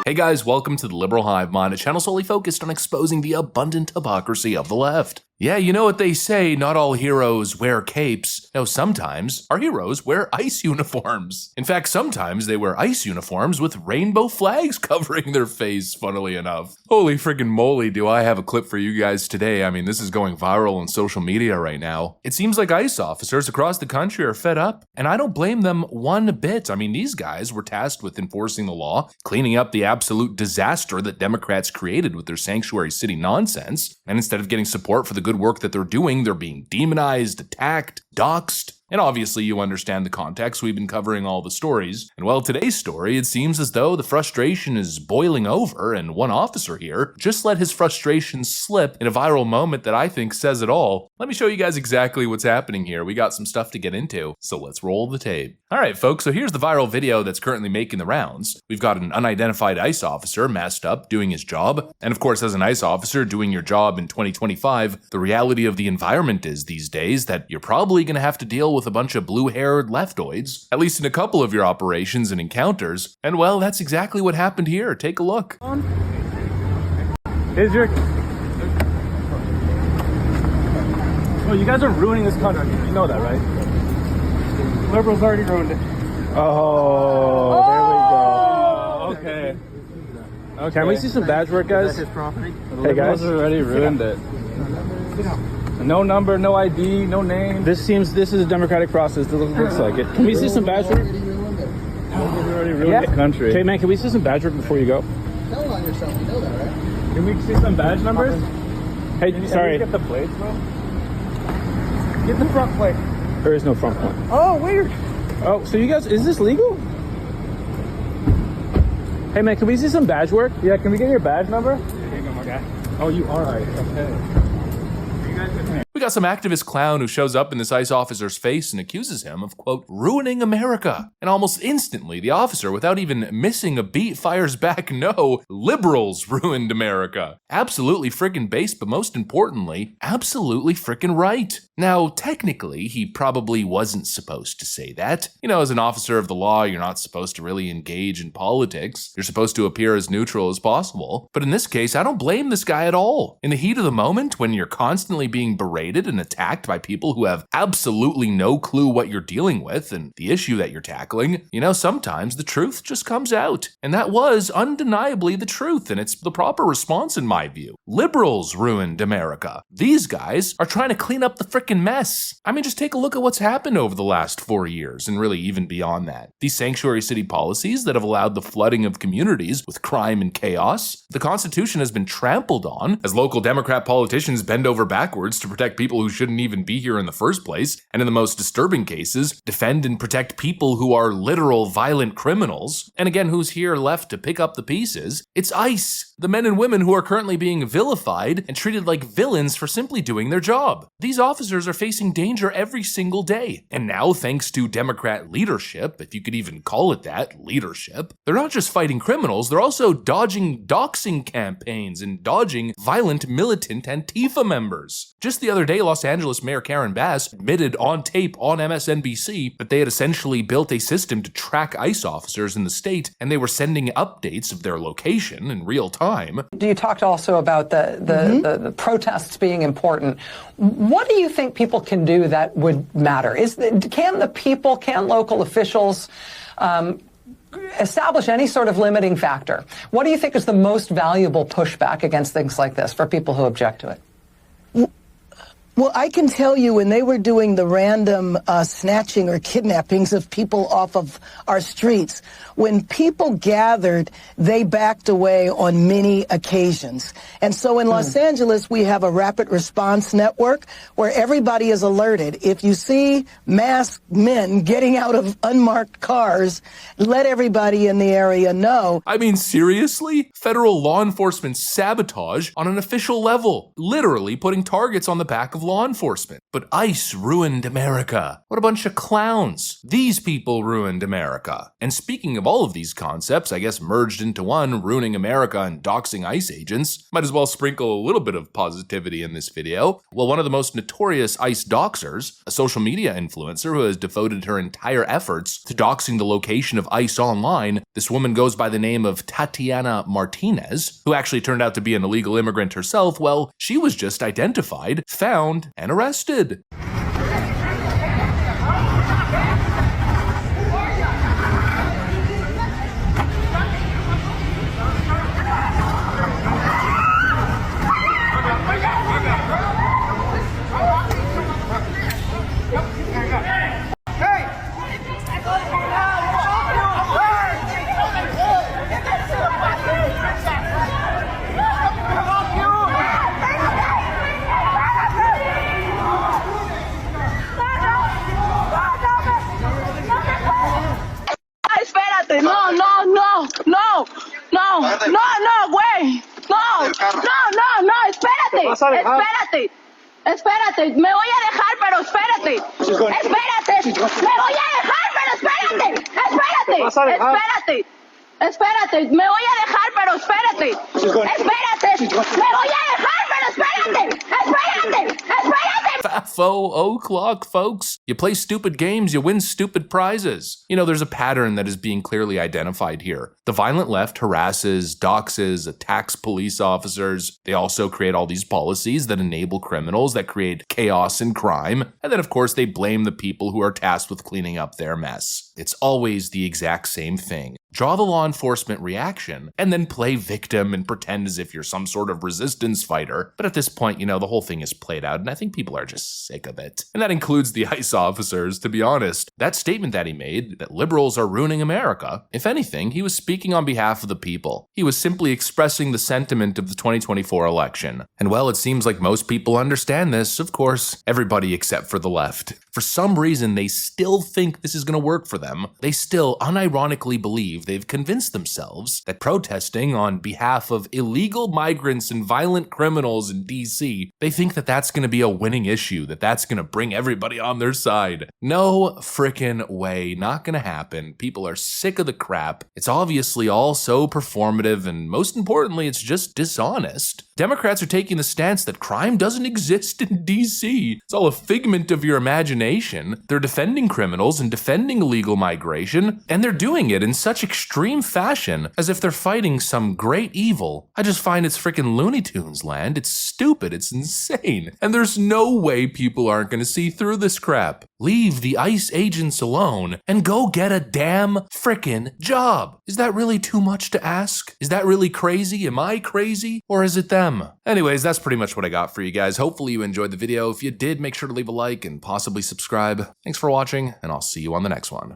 Hey guys, welcome to the Liberal Hive Mind, a channel solely focused on exposing the abundant hypocrisy of the left. Yeah, you know what they say, not all heroes wear capes. No, sometimes our heroes wear ICE uniforms. In fact, sometimes they wear ICE uniforms with rainbow flags covering their face, funnily enough. Holy friggin' moly, do I have a clip for you guys today. I mean, this is going viral on social media right now. It seems like ICE officers across the country are fed up, and I don't blame them one bit. I mean, these guys were tasked with enforcing the law, cleaning up the absolute disaster that Democrats created with their sanctuary city nonsense, and instead of getting support for the good work that they're doing, they're being demonized, attacked, doxed. And obviously you understand the context, we've been covering all the stories. And well, today's story, it seems as though the frustration is boiling over, and one officer here just let his frustration slip in a viral moment that I think says it all. Let me show you guys exactly what's happening here. We got some stuff to get into, so let's roll the tape. Alright folks, so here's the viral video that's currently making the rounds. We've got an unidentified ICE officer masked up doing his job, and of course as an ICE officer doing your job in 2025, the reality of the environment is these days that you're probably going to have to deal with a bunch of blue-haired leftoids, at least in a couple of your operations and encounters, and well, that's exactly what happened here. Take a look. Is your... Oh, you guys are ruining this country. You know that, right? Liberals already ruined it. Oh, there we go. Okay. Can we see some badge work, guys? Is that his property? Hey, guys, already ruined it. No number, no ID, no name. This is a democratic process. This looks like it. Can we see some badge work? You already ruined the country. Hey, man, can we see some badge work before you go? Tell on yourself, you know that, right? Can we see some badge numbers? Hey, sorry. Can we get the plates, bro? Get the front plate. There is no front plate. Oh, weird. Oh, so you guys, is this legal? Hey, man, can we see some badge work? Yeah, can we get your badge number? Here you go, my guy. Oh, you are right. Okay. We got some activist clown who shows up in this ICE officer's face and accuses him of, quote, ruining America. And almost instantly, the officer, without even missing a beat, fires back, no, liberals ruined America. Absolutely frickin' based, but most importantly, absolutely frickin' right. Now, technically, he probably wasn't supposed to say that. You know, as an officer of the law, you're not supposed to really engage in politics. You're supposed to appear as neutral as possible. But in this case, I don't blame this guy at all. In the heat of the moment, when you're constantly being berated and attacked by people who have absolutely no clue what you're dealing with and the issue that you're tackling, you know, sometimes the truth just comes out. And that was undeniably the truth, and it's the proper response in my view. Liberals ruined America. These guys are trying to clean up the frickin' mess. I mean, just take a look at what's happened over the last 4 years, and really even beyond that. These sanctuary city policies that have allowed the flooding of communities with crime and chaos. The Constitution has been trampled on as local Democrat politicians bend over backwards to protect people who shouldn't even be here in the first place, and in the most disturbing cases, defend and protect people who are literal violent criminals. And again, who's here left to pick up the pieces? It's ICE, the men and women who are currently being vilified and treated like villains for simply doing their job. These officers are facing danger every single day. And now, thanks to Democrat leadership, if you could even call it that, leadership, they're not just fighting criminals, they're also dodging doxing campaigns and dodging violent militant Antifa members. Just the other day, Los Angeles Mayor Karen Bass admitted on tape on MSNBC that they had essentially built a system to track ICE officers in the state, and they were sending updates of their location in real time. You talked also about the protests being important. What do you think people can do that would matter? Can local officials establish any sort of limiting factor? What do you think is the most valuable pushback against things like this for people who object to it? Well, I can tell you when they were doing the random snatching or kidnappings of people off of our streets, when people gathered, they backed away on many occasions. And so in Los Angeles, we have a rapid response network where everybody is alerted. If you see masked men getting out of unmarked cars, let everybody in the area know. I mean, seriously? Federal law enforcement sabotage on an official level, literally putting targets on the back of of law enforcement. But ICE ruined America. What a bunch of clowns. These people ruined America. And speaking of all of these concepts, I guess merged into one, ruining America and doxing ICE agents, might as well sprinkle a little bit of positivity in this video. Well, one of the most notorious ICE doxers, a social media influencer who has devoted her entire efforts to doxing the location of ICE online, this woman goes by the name of Tatiana Martinez, who actually turned out to be an illegal immigrant herself. Well, she was just identified, found, and arrested. Espérate, me voy a dejar, pero espérate. Espérate, me voy a dejar, pero espérate. Espérate, me voy a dejar, pero espérate. Espérate, me voy a dejar, pero espérate. Faux o'clock, folks. You play stupid games, you win stupid prizes. You know, there's a pattern that is being clearly identified here. The violent left harasses, doxes, attacks police officers. They also create all these policies that enable criminals, that create chaos and crime. And then, of course, they blame the people who are tasked with cleaning up their mess. It's always the exact same thing. Draw the law enforcement reaction, and then play victim and pretend as if you're some sort of resistance fighter. But at this point, you know, the whole thing is played out, and I think people are just sick of it. And that includes the ICE officers, to be honest. That statement that he made, that liberals are ruining America, if anything, he was speaking on behalf of the people. He was simply expressing the sentiment of the 2024 election. And well, it seems like most people understand this, of course, everybody except for the left. For some reason, they still think this is going to work for them. They still unironically believe they've convinced themselves that protesting on behalf of illegal migrants and violent criminals in DC, they think that that's going to be a winning issue, that that's going to bring everybody on their side. No frickin' way, not going to happen. People are sick of the crap. It's obviously all so performative, and most importantly, it's just dishonest. Democrats are taking the stance that crime doesn't exist in DC. It's all a figment of your imagination. They're defending criminals and defending illegal migration, and they're doing it in such extreme fashion as if they're fighting some great evil. I just find it's freaking Looney Tunes land. It's stupid. It's insane. And there's no way people aren't going to see through this crap. Leave the ICE agents alone and go get a damn frickin' job. Is that really too much to ask? Is that really crazy? Am I crazy? Or is it them? Anyways, that's pretty much what I got for you guys. Hopefully you enjoyed the video. If you did, make sure to leave a like and possibly subscribe. Thanks for watching, and I'll see you on the next one.